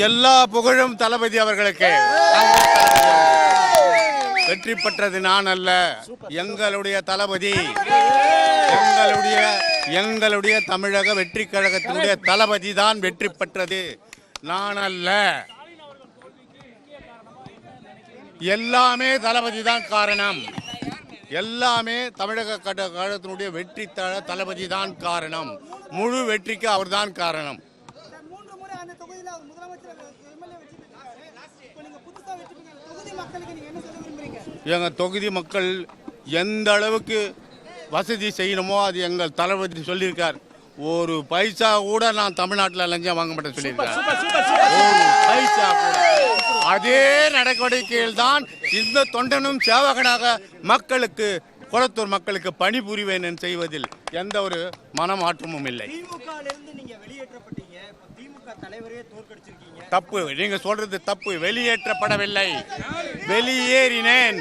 எல்லா புகழும் தளபதி அவர்களுக்கு. வெற்றி பெற்றது நான் அல்ல, எங்களுடைய தளபதி, எங்களுடைய தமிழக வெற்றி கழகத்தினுடைய தளபதி தான் வெற்றி பெற்றது, நான் அல்ல. எல்லாமே தளபதி தான் காரணம். எல்லாமே தமிழக கழகத்தினுடைய வெற்றி தளபதி தான் காரணம். முழு வெற்றிக்கு அவர் தான் காரணம். எங்கள் தொகுதி மக்கள் எந்த அளவுக்கு வசதி செய்யணுமோ அது எங்கள் தளபதி சொல்லியிருக்கார். ஒரு பைசா கூட நான் தமிழ்நாட்டில் லஞ்சம் வாங்க மாட்டேன் சொல்லியிருக்கார். ஒரு பைசா கூட. அதே நடவடிக்கையில் தான் இந்த தொண்டனும் சேவகனாக மக்களுக்கு, குளத்தூர் மக்களுக்கு பணிபுரிவேன் செய்வதில் எந்த ஒரு மனமாற்றமும் இல்லை. தப்பு, நீங்க சொல்றது தப்பு. வெளியேற்றப்படவில்லை, வெளியேறினேன்.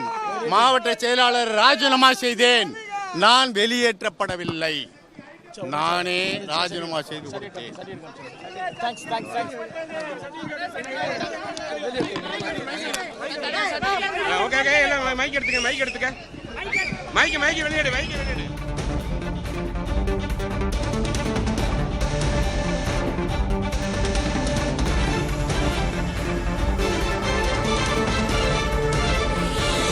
மாவட்ட செயலாளர் ராஜினாமா செய்தேன், நான் வெளியேற்றப்படவில்லை, நானே ராஜினாமா செய்து கொடுத்தேன். மைக் எடுத்துக்க வெளியேடு.